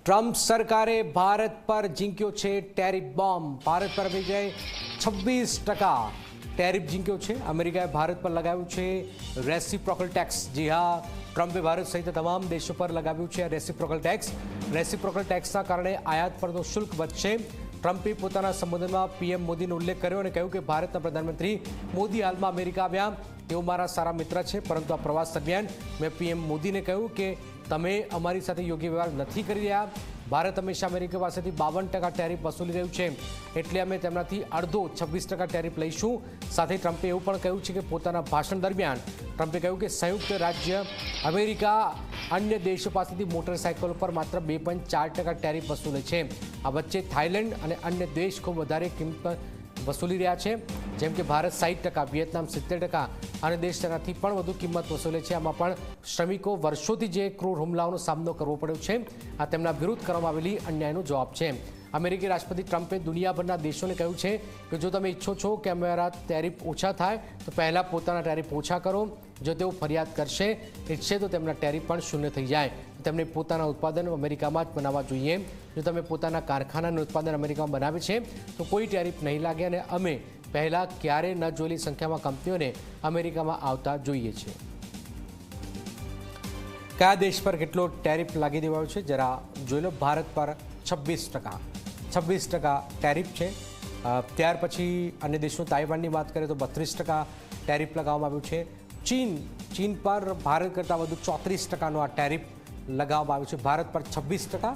Trump સરકારે ભારત પર ઝીંક્યો છે ટેરિફ બોમ્બ। ભારત પર અમેરિકાએ 26% ટેરિફ ઝીંક્યો છે। અમેરિકાએ ભારત પર લગાવ્યું છે રેસિપ્રોકલ ટેક્સ। જી હા, ટ્રમ્પે ભારત સહિત તમામ દેશો પર લગાવ્યું છે રેસિપ્રોકલ ટેક્સ। રેસિપ્રોકલ ટેક્સના કારણે આયાત પરનો શુલ્ક વધશે। ટ્રમ્પે પોતાના સંબોધનમાં પીએમ મોદીનો ઉલ્લેખ કર્યો અને કહ્યું કે ભારતના પ્રધાનમંત્રી મોદી હાલમાં અમેરિકા આવ્યા, તેઓ મારા સારા મિત્ર છે, પરંતુ આ પ્રવાસ દરમિયાન મેં પીએમ મોદીને કહ્યું કે તમે અમારી સાથે યોગ્ય વ્યવહાર નથી કરી રહ્યા। ભારત હંમેશા અમેરિકા પાસેથી 52% ટેરિફ વસૂલી રહ્યું છે, એટલે અમે તેમનાથી અડધો 26% ટેરિફ લઈશું। સાથે ટ્રમ્પે એવું પણ કહ્યું છે કે પોતાના ભાષણ દરમિયાન ટ્રમ્પે કહ્યું કે સંયુક્ત રાજ્ય અમેરિકા અન્ય દેશો પાસેથી મોટરસાયકલ પર માત્ર 2.4% ટેરિફ વસૂલે છે। આ વચ્ચે થાઇલેન્ડ અને અન્ય દેશ ખૂબ વધારે કિંમત વસૂલી રહ્યા છે, જેમ કે ભારત 60%, વિયેતનામ 70% અને દેશ તેનાથી પણ વધુ કિંમત વસૂલે છે। આમાં પણ શ્રમિકો વર્ષોથી જે ક્રૂર હુમલાઓનો સામનો કરવો પડ્યો છે, આ તેમના વિરુદ્ધ કરવામાં આવેલી અન્યાયનો જવાબ છે। અમેરિકી રાષ્ટ્રપતિ ટ્રમ્પે દુનિયાભરના દેશોને કહ્યું છે કે જો તમે ઈચ્છો છો કે અમારા ટેરિફ ઓછા થાય તો પહેલાં પોતાના ટેરિફ ઓછા કરો। જો તેઓ ફરિયાદ કરશે ઈચ્છે તો તેમના ટેરિફ પણ શૂન્ય થઈ જાય। તેમને પોતાના ઉત્પાદન અમેરિકામાં જ બનાવવા જોઈએ। જો તમે પોતાના કારખાનાનું ઉત્પાદન અમેરિકામાં બનાવે છે તો કોઈ ટેરિફ નહીં લાગે અને અમે પહેલાં ક્યારેય ન જોયેલી સંખ્યામાં કંપનીઓને અમેરિકામાં આવતા જોઈએ છીએ। કયા દેશ પર કેટલો ટેરિફ લાગી દેવાયો છે જરા જોઈ લો। ભારત પર 26% ટેરિફ છે। ત્યાર પછી અન્ય દેશો તાઇવાનની વાત કરીએ તો 32% ટેરિફ લગાવવામાં આવ્યું છે। ચીન પર ભારત કરતાં વધુ 34%નો આ ટેરિફ લગાવવામાં આવ્યું છે। ભારત પર 26%,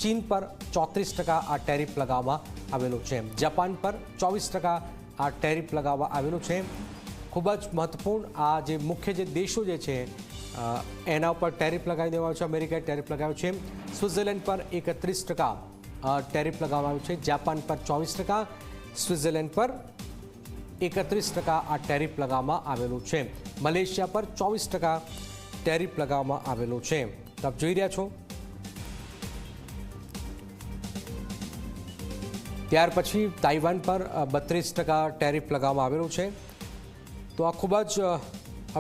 ચીન પર 34% આ ટેરિફ લગાવવામાં આવેલો છે। જાપાન પર 24% આ ટેરિફ લગાવવામાં આવેલું છે। ખૂબ જ મહત્વપૂર્ણ આ જે મુખ્ય જે દેશો જે છે એના ઉપર ટેરિફ લગાવી દેવામાં આવ્યો છે। અમેરિકાએ ટેરિફ લગાવ્યો છે। સ્વિટ્ઝરલેન્ડ પર 31% ટેરિફ લગાવવામાં આવ્યું છે। જાપાન પર 24%, સ્વિટ્ઝરલેન્ડ પર 31% આ ટેરિફ લગાવવામાં આવેલું છે। મલેશિયા પર 24% ટેરિફ લગાવવામાં આવેલું છે। તો આપ જોઈ રહ્યા છો। ત્યાર પછી તાઇવાન પર 32% ટેરિફ લગાવવામાં આવેલું છે। તો આ ખૂબ જ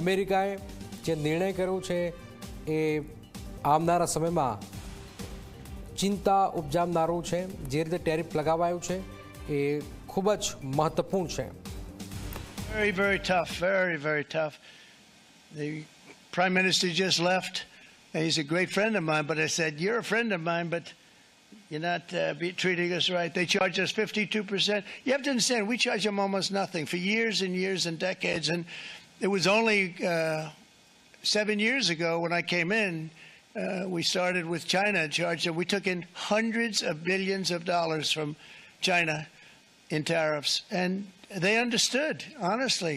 અમેરિકાએ જે નિર્ણય કર્યો છે એ આવનારા સમયમાં ચિંતા ઉપજાવનારું છે। જે રીતે ટેરિફ લગાવાયું છે એ ખૂબ જ મહત્વપૂર્ણ છે। Very, very tough, very, very tough. The Prime Minister just left. He's a great friend of mine, but I said, you're a friend of mine, but you're not treating us right. They charge us 52%. You have to understand, we charge them almost nothing for years and years and decades. And it was only 7 years ago when I came in, we started with China and charged them. We took in hundreds of billions of dollars from China in tariffs. And they understood, honestly.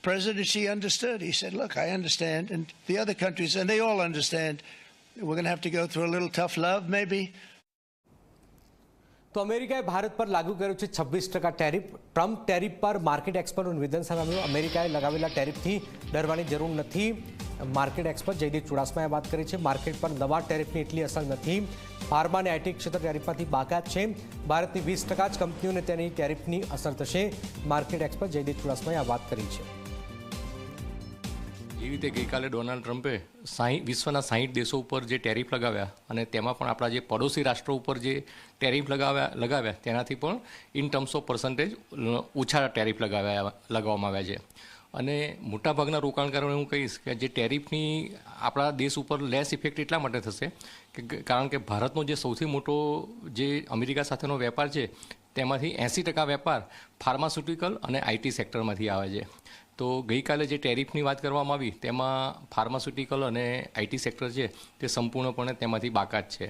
President Xi understood. He said, look, I understand. And the other countries, and they all understand. We're going to have to go through a little tough love, maybe. તો અમેરિકાએ ભારત પર લાગુ કર્યું છે 26% tariff. Trump tariff પર market એક્સપર્ટનું નિવેદન સામે આવ્યું। અમેરિકાએ લગાવેલા ટેરિફથી ડરવાની જરૂર નથી। માર્કેટ એક્સપર્ટ જયદીપ ચુડાસમાએ વાત કરી છે। માર્કેટ પર નવા ટેરિફની એટલી અસર નથી। ફાર્મા અને આઈટી ક્ષેત્ર ટેરિફમાંથી બાકાત છે। ભારતની 20% જ કંપનીઓને તેની ટેરિફની અસર થશે। માર્કેટ એક્સપર્ટ જયદીપ ચુડાસમાએ આ વાત કરી છે। એ રીતે ગઈકાલે ડોનાલ્ડ ટ્રમ્પે વિશ્વના 60 દેશો ઉપર જે ટેરિફ લગાવ્યા અને તેમાં પણ આપણા જે પડોશી રાષ્ટ્રો ઉપર જે ટેરિફ લગાવ્યા તેનાથી પણ ઇન ટર્મ્સ ઓફ પર્સન્ટેજ ઓછા ટેરિફ લગાવવામાં આવ્યા છે। અને મોટાભાગના રોકાણકારોને હું કહીશ કે જે ટેરિફની આપણા દેશ ઉપર લેસ ઇફેક્ટ એટલા માટે થશે કે કારણ કે ભારતનો જે સૌથી મોટો જે અમેરિકા સાથેનો વેપાર છે તેમાંથી 80% વેપાર ફાર્માસ્યુટિકલ અને આઈટી સેક્ટરમાંથી આવે છે। તો ગઈકાલે જે ટેરિફની વાત કરવામાં આવી તેમાં ફાર્માસ્યુટિકલ અને આઈટી સેક્ટર છે તે સંપૂર્ણપણે તેમાંથી બાકાત છે।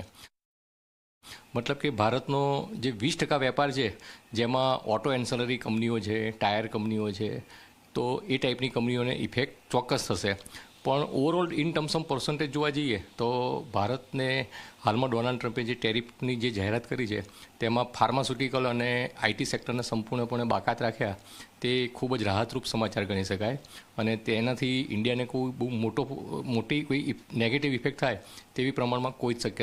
મતલબ કે ભારતનો જે 20% વેપાર છે જેમાં ઓટો એન્સલરી કંપનીઓ છે, ટાયર કંપનીઓ છે, તો એ ટાઈપની કંપનીઓને ઇફેક્ટ ચોક્કસ થશે। પણ overall in terms of percentage જોવા જઈએ તો ભારતને હાલમાં ડોનાલ્ડ ટ્રમ્પે જે ટેરિફની જે જાહેરાત કરી છે તેમાં ફાર્માસ્યુટિકલ અને આઈટી સેક્ટરને સંપૂર્ણપણે બાકાત રાખ્યા તે ખૂબ જ રાહતરૂપ સમાચાર ગણી શકાય। અને તેનાથી ઇન્ડિયાને કોઈ બહુ મોટી કોઈ નેગેટિવ ઇફેક્ટ થાય તેવી પ્રમાણમાં કોઈ જ શક્યતા